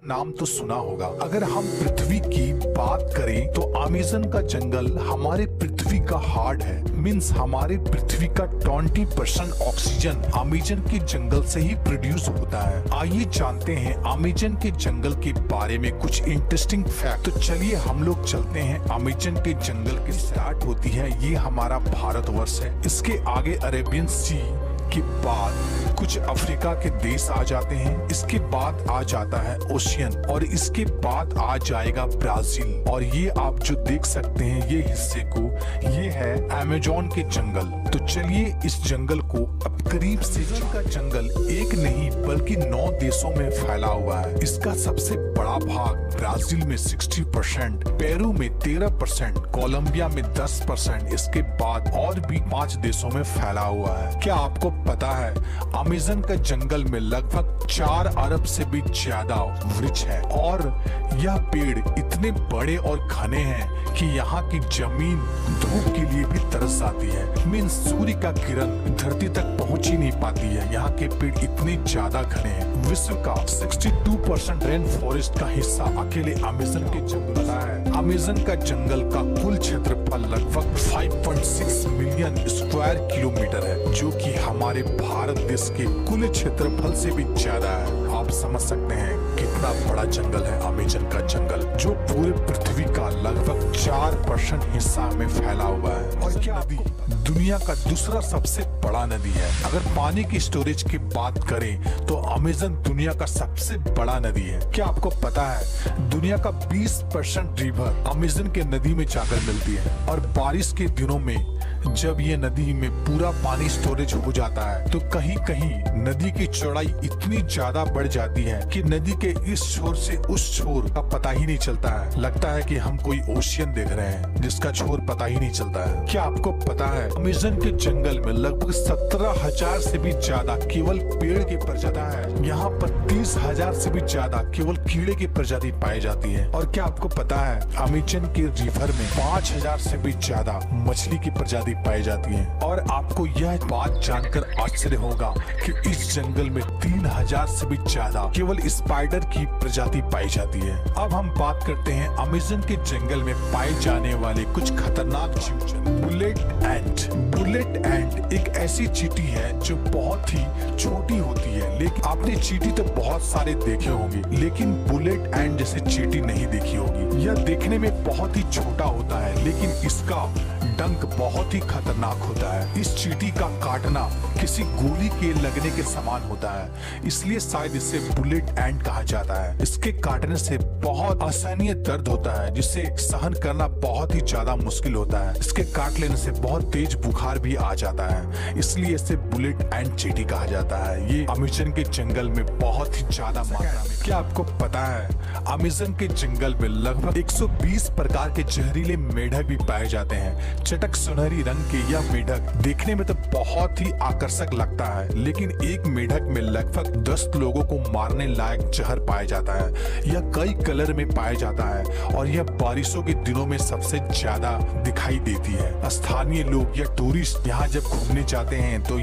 नाम तो सुना होगा। अगर हम पृथ्वी की बात करें तो अमेज़न का जंगल हमारे पृथ्वी का हार्ट है। मीन्स हमारे पृथ्वी का 20% ऑक्सीजन अमेज़न के जंगल से ही प्रोड्यूस होता है। आइए जानते हैं अमेज़न के जंगल के बारे में कुछ इंटरेस्टिंग फैक्ट। तो चलिए हम लोग चलते हैं अमेज़न के जंगल की स्टार्ट होती है, ये हमारा भारतवर्ष है। इसके आगे अरेबियन सी के बाद कुछ अफ्रीका के देश आ जाते हैं, इसके बाद आ जाता है ओशियन और इसके बाद आ जाएगा ब्राजील। और ये आप जो देख सकते हैं ये हिस्से को, ये है अमेज़न के जंगल। तो चलिए इस जंगल को अब करीब से का जंगल एक नहीं बल्कि 9 देशों में फैला हुआ है। इसका सबसे बड़ा भाग ब्राजील में 60%, पेरू में 13%, कोलंबिया में 10%, इसके बाद और भी 5 देशों में फैला हुआ है। क्या आपको पता है अमेज़न का जंगल में लगभग 4 अरब से भी ज्यादा वृक्ष है और यह पेड़ इतने बड़े और घने हैं कि यहाँ की जमीन धूप के लिए भी तरस जाती है। मीन्स सूर्य का किरण धरती तक पहुँच ही नहीं पाती है, यहाँ के पेड़ इतने ज्यादा घने हैं। विश्व का 62% रेन फॉरेस्ट का हिस्सा अकेले अमेज़न के जंगल का है। अमेज़न का जंगल का कुल क्षेत्रफल लगभग 5.6 मिलियन स्क्वायर किलोमीटर है, जो कि हमारे भारत देश के कुल क्षेत्रफल से भी ज्यादा है। आप समझ सकते हैं कितना बड़ा जंगल है अमेज़न का जंगल, जो पूरे पृथ्वी का लगभग 4% हिस्सा में फैला हुआ है। और क्या नदी दुनिया का दूसरा सबसे बड़ा नदी है। अगर पानी की स्टोरेज की बात करें तो अमेज़न दुनिया का सबसे बड़ा नदी है। क्या आपको पता है दुनिया का 20% रिवर अमेज़न के नदी में जाकर मिलती है। और बारिश के दिनों में जब ये नदी में पूरा पानी स्टोरेज हो जाता है तो कहीं कहीं नदी की चौड़ाई इतनी ज्यादा बढ़ जाती है कि नदी के इस छोर से उस छोर का पता ही नहीं चलता है। लगता है कि हम कोई ओशियन देख रहे हैं जिसका छोर पता ही नहीं चलता है। क्या आपको पता है अमेज़न के जंगल में लगभग 17,000 से भी ज्यादा केवल पेड़ की प्रजाति है। यहाँ पर 30,000 से भी ज्यादा केवल कीड़े की प्रजाति पाई जाती है। और क्या आपको पता है अमेज़न के रिवर में 5,000 से भी ज्यादा मछली की प्रजाति पाई जाती है। और आपको यह बात जानकर आश्चर्य होगा कि इस जंगल में 3,000 से भी ज्यादा केवल स्पाइडर की प्रजाति पाई जाती है। अब हम बात करते हैं अमेज़न के जंगल में पाए जाने वाले कुछ खतरनाक जीव। बुलेट एंट। बुलेट एंट एक ऐसी चींटी है जो बहुत ही छोटी होती है, लेकिन आपने चींटी तो बहुत सारे देखे होंगे लेकिन बुलेट एंट जैसे चींटी नहीं देखी होगी। यह देखने में बहुत ही छोटा होता है लेकिन इसका डंक बहुत ही खतरनाक होता है। इस चींटी का काटना किसी गोली के लगने के समान होता है, इसलिए शायद इसे बुलेट एंट कहा जाता है। इसके काटने से बहुत असहनीय दर्द होता है जिसे सहन करना बहुत ही ज्यादा मुश्किल होता है। इसके काट लेने से बहुत तेज बुखार भी आ जाता है, इसलिए इसे बुलेट एंट चींटी कहा जाता है। ये अमेज़न के जंगल में बहुत ही ज्यादा मात्रा में। क्या आपको पता है अमेज़न के जंगल में लगभग 120 प्रकार के जहरीले मेढक भी पाए जाते हैं। चटक सुनहरी रंग के यह मेढक देखने में तो बहुत ही आकर्षक लगता है, लेकिन एक मेढक में लगभग 10 लोगों को मारने लायक जहर पाया जाता है। यह कई कलर में पाया जाता है और यह बारिशों के दिनों में सबसे ज्यादा दिखाई देती है। स्थानीय लोग या टूरिस्ट यहाँ जब घूमने जाते हैं तो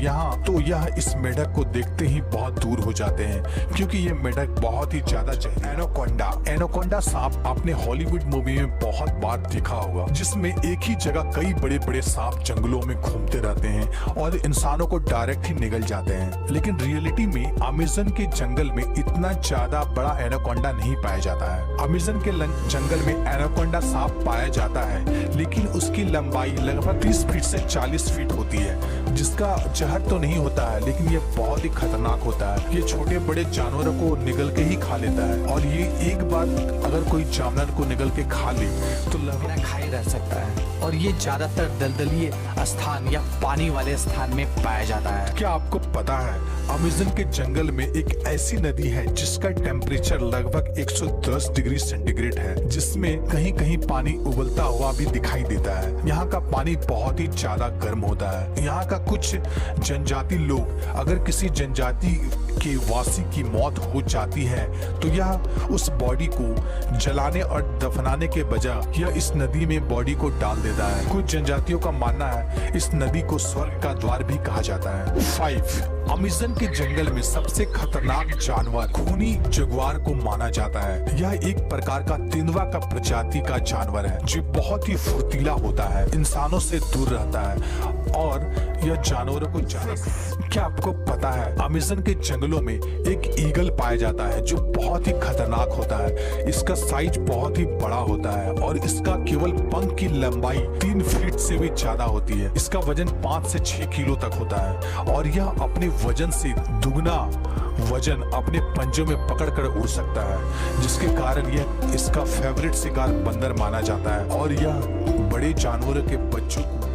यह इस मेढक को देखते ही बहुत दूर हो जाते हैं, क्योंकि ये मेढक बहुत ही ज्यादा एनाकोंडा। एनाकोंडा सांप आपने हॉलीवुड मूवी में बहुत बार देखा होगा, जिसमें एक ही जगह कई बड़े बड़े सांप जंगलों में घूमते रहते हैं और इंसानों को डायरेक्ट ही निगल जाते हैं। लेकिन रियलिटी में अमेज़न के जंगल में इतना ज्यादा बड़ा एनाकोंडा नहीं पाया जाता है। अमेज़न के जंगल में एनाकोंडा सांप पाया जाता है, लेकिन उसकी लंबाई लगभग 30 फीट से 40 फीट होती है, जिसका जहर तो नहीं होता है लेकिन ये बहुत ही खतरनाक होता है। ये छोटे बड़े जानवरों को निगल के ही खा लेता है और ये एक बार अगर कोई जानवर को निगल के खा ले तो लगभग खाई रह सकता है। और ये ज्यादातर दलदलीय स्थान या पानी वाले स्थान में पाया जाता है। क्या आपको पता है अमेज़न के जंगल में एक ऐसी नदी है जिसका टेम्परेचर लगभग 110 डिग्री सेंटीग्रेड है, जिसमें कहीं कहीं पानी उबलता हुआ भी दिखाई देता है। यहाँ का पानी बहुत ही ज्यादा गर्म होता है। यहाँ का कुछ जनजाति लोग, अगर किसी जनजाति के वासी की मौत हो जाती है तो यह उस बॉडी को जलाने और दफनाने के बजाय यह इस नदी में बॉडी को डाल देता है। कुछ जनजातियों का मानना है इस नदी को स्वर्ग का द्वार भी कहा जाता है। 5 अमेज़न के जंगल में सबसे खतरनाक जानवर खूनी जगुआर को माना जाता है। यह एक प्रकार का तेंदुआ का प्रजाति का जानवर है जो बहुत ही फुर्तीला होता है, इंसानों से दूर रहता है और यह जानवरों को क्या आपको पता है अमेज़न के जंगलों में एक ईगल पाया जाता है जो बहुत ही खतरनाक होता है। इसका साइज बहुत ही बड़ा होता है और इसका केवल पंख की लंबाई 3 फीट से भी ज्यादा होती है। इसका वजन 5 से 6 किलो तक होता है और यह अपने वजन से दुगना वजन अपने पंजों में पकड़कर उड़ सकता है, जिसके कारण यह इसका फेवरेट शिकार बंदर माना जाता है और यह बड़े जानवरों के बच्चों को